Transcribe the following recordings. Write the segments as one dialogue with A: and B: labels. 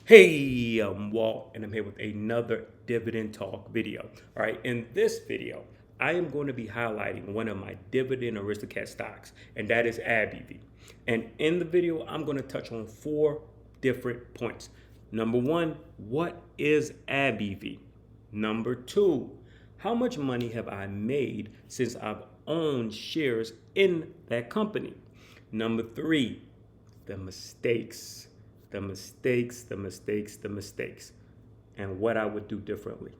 A: Hey, I'm Walt, and I'm here with another Dividend Talk video. All right, in this video, I am going to be highlighting one of my Dividend Aristocrat stocks, and that is AbbVie. And in the video, I'm going to touch on four different points. Number one, what is AbbVie? Number two, how much money have I made since I've owned shares in that company? Number three, the mistakes, the mistakes, and what I would do differently.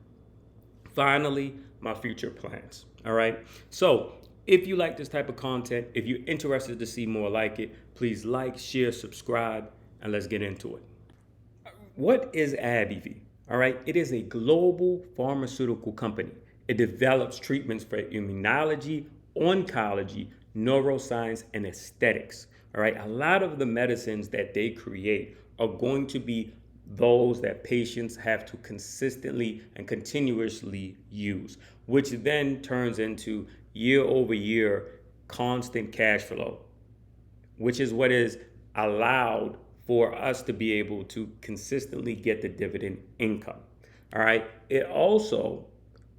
A: Finally, my future plans. All right. So, if you like this type of content, if you're interested to see more like it, please like, share, subscribe, and let's get into it. What is AbbVie? All right, it is a global pharmaceutical company. It develops treatments for immunology, oncology, neuroscience, and aesthetics. All right, a lot of the medicines that they create are going to be those that patients have to consistently and continuously use, which then turns into year over year constant cash flow, which is what is allowed for us to be able to consistently get the dividend income. All right. It also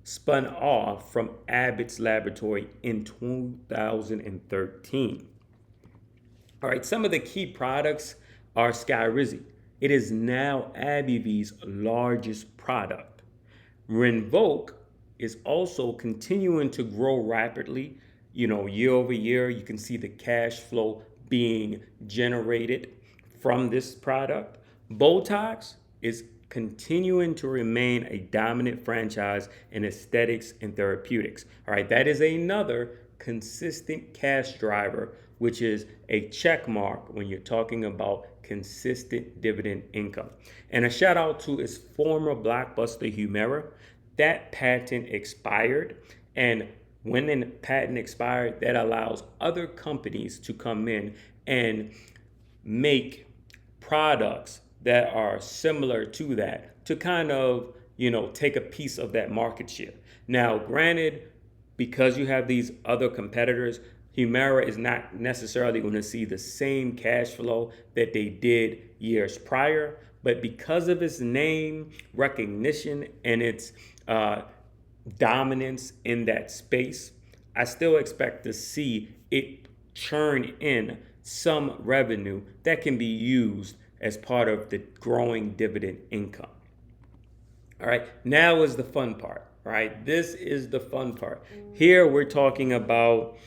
A: spun off from Abbott's laboratory in 2013. All right. Some of the key products are Skyrizi. It is now AbbVie's largest product. Rinvoq is also continuing to grow rapidly. Year over year, you can see the cash flow being generated from this product. Botox is continuing to remain a dominant franchise in aesthetics and therapeutics. All right, that is another consistent cash driver, which is a check mark when you're talking about consistent dividend income. And a shout out to its former blockbuster Humira. That patent expired, and when the patent expired, that allows other companies to come in and make products that are similar to that to kind of, take a piece of that market share. Now, granted, because you have these other competitors, Humira is not necessarily going to see the same cash flow that they did years prior, but because of its name recognition and its dominance in that space, I still expect to see it churn in some revenue that can be used as part of the growing dividend income. All right, now is the fun part. All right, this is the fun part. Here we're talking about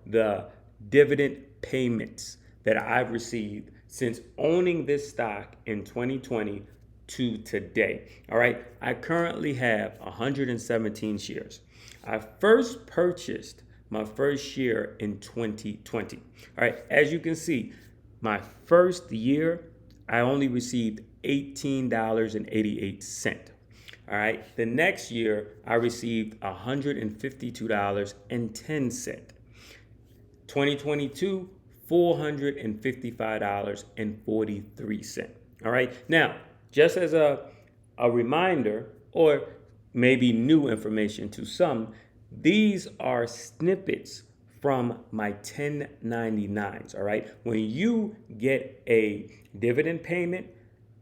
A: the dividend payments that I've received since owning this stock in 2020 to today. All right, I currently have 117 shares. I first purchased my first share in 2020. All right, as you can see, my first year, I only received $18.88. All right, the next year, I received $152.10. 2022, $455.43. All right, now, just as a reminder, or maybe new information to some, these are snippets from my 1099s. All right, when you get a dividend payment,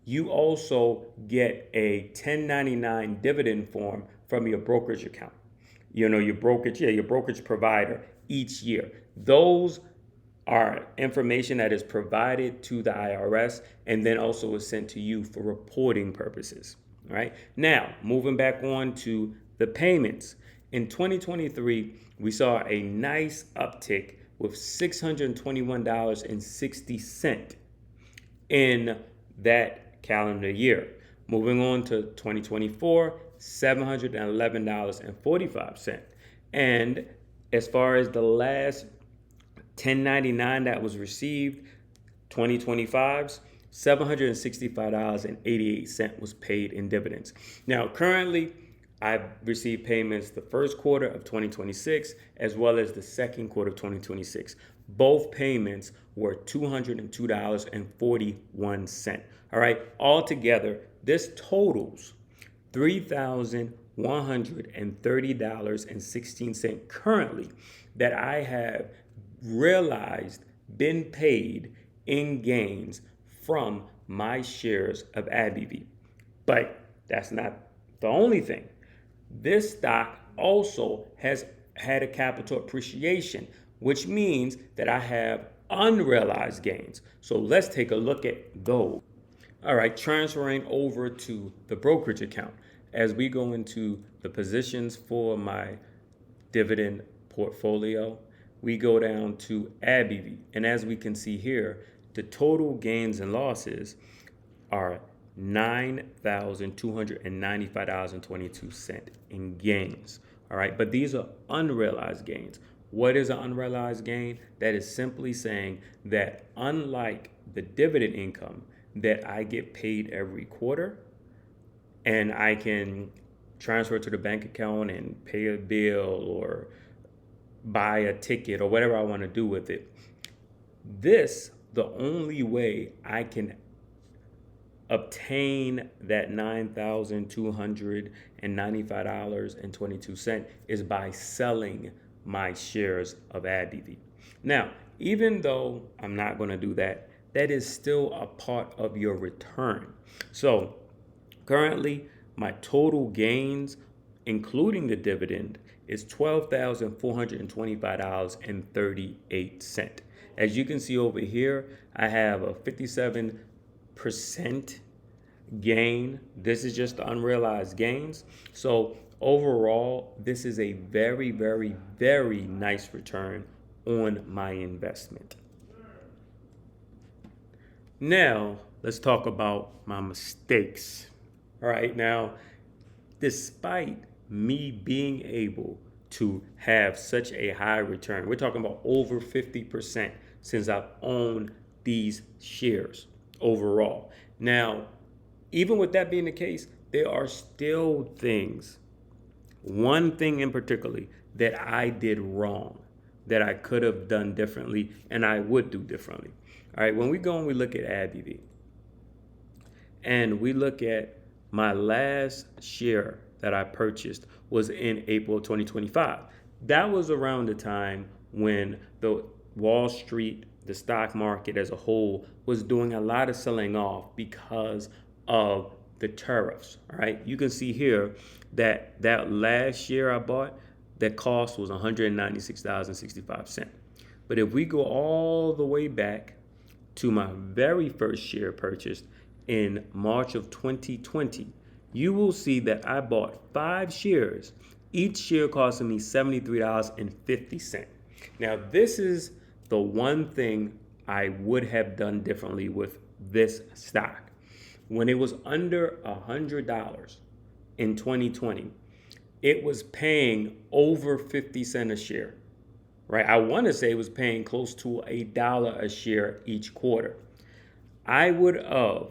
A: you also get a 1099 dividend form from your brokerage account. Your brokerage provider each year. Those are information that is provided to the IRS and then also is sent to you for reporting purposes. All right. Now, moving back on to the payments. In 2023, we saw a nice uptick with $621.60 in that calendar year. Moving on to 2024, $711.45. And as far as the last 1099 that was received, 2025's, $765.88 was paid in dividends. Now, currently, I've received payments the first quarter of 2026 as well as the second quarter of 2026. Both payments were $202.41. All right, altogether, this totals $3,130.16 currently that I have realized been paid in gains from my shares of AbbVie. But that's not the only thing. This stock also has had a capital appreciation, which means that I have unrealized gains. So let's take a look at those. All right, transferring over to the brokerage account. As we go into the positions for my dividend portfolio, we go down to AbbVie. And as we can see here, the total gains and losses are $9,295.22 in gains. All right, but these are unrealized gains. What is an unrealized gain? That is simply saying that unlike the dividend income that I get paid every quarter, and I can transfer it to the bank account and pay a bill or buy a ticket or whatever I want to do with it. The only way I can obtain that $9,295.22 is by selling my shares of AbbVie. Now, even though I'm not going to do that, that is still a part of your return. So currently, my total gains, including the dividend, is $12,425.38. As you can see over here, I have a 57% gain. This is just the unrealized gains. So overall, this is a very, very, very nice return on my investment. Now, let's talk about my mistakes. All right, now, despite me being able to have such a high return, we're talking about over 50% since I've owned these shares overall. Now, even with that being the case, there are still things, one thing in particular that I did wrong, that I could have done differently and I would do differently. All right, when we go and we look at AbbVie and we look at my last share that I purchased was in April 2025. That was around the time when the Wall Street, the stock market as a whole, was doing a lot of selling off because of the tariffs. All right, you can see here that last share I bought, that cost was $196.65. But if we go all the way back to my very first share purchased in March of 2020, you will see that I bought 5 shares, each share costing me $73.50. Now, this is the one thing I would have done differently with this stock. When it was under $100 in 2020, it was paying over 50 cents a share, right? I want to say it was paying close to $1 a share each quarter. I would have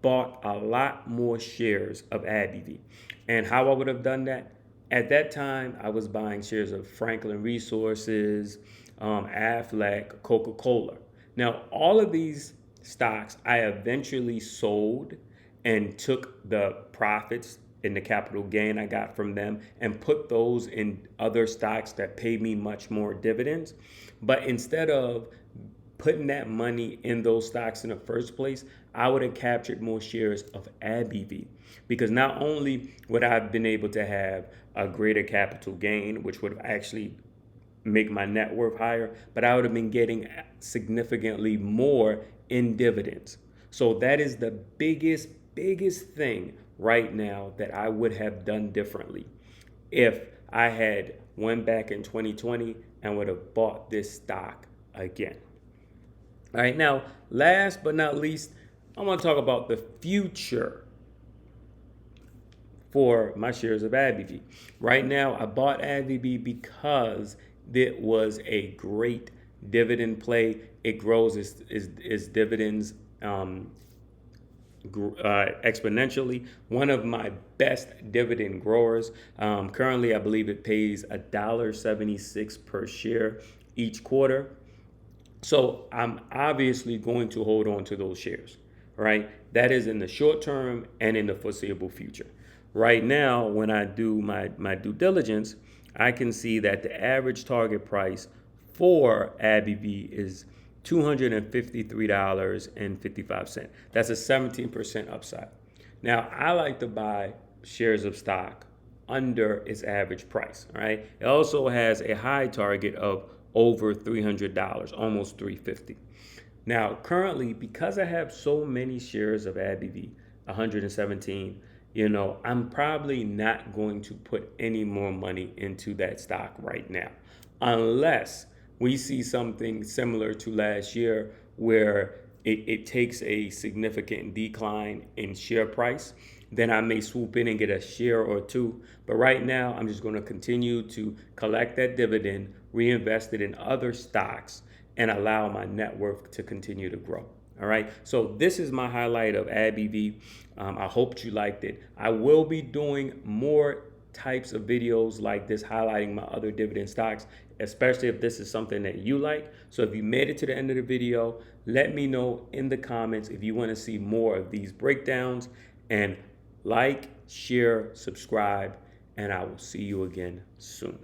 A: bought a lot more shares of AbbVie. And how I would have done that? At that time, I was buying shares of Franklin Resources, Aflac, Coca-Cola. Now, all of these stocks I eventually sold and took the profits and the capital gain I got from them and put those in other stocks that paid me much more dividends. But instead of putting that money in those stocks in the first place, I would have captured more shares of AbbVie, because not only would I have been able to have a greater capital gain, which would actually make my net worth higher, but I would have been getting significantly more in dividends. So that is the biggest thing right now that I would have done differently if I had went back in 2020 and would have bought this stock again. All right, now, last but not least, I want to talk about the future for my shares of AbbVie. Right now, I bought AbbVie because it was a great dividend play. It grows its dividends exponentially. One of my best dividend growers. Currently, I believe it pays $1.76 per share each quarter. So I'm obviously going to hold on to those shares, right? That is in the short term and in the foreseeable future. Right now, when I do my due diligence, I can see that the average target price for AbbVie is $253.55. That's a 17% upside. Now, I like to buy shares of stock under its average price, all right? It also has a high target of over $300, almost $350. Now, currently, because I have so many shares of AbbVie, 117, I'm probably not going to put any more money into that stock right now, unless we see something similar to last year where it takes a significant decline in share price. Then I may swoop in and get a share or two. But right now, I'm just going to continue to collect that dividend, reinvest it in other stocks, and allow my net worth to continue to grow. All right. So this is my highlight of AbbVie. I hope you liked it. I will be doing more types of videos like this highlighting my other dividend stocks, especially if this is something that you like. So if you made it to the end of the video, let me know in the comments if you want to see more of these breakdowns, and like, share, subscribe, and I will see you again soon.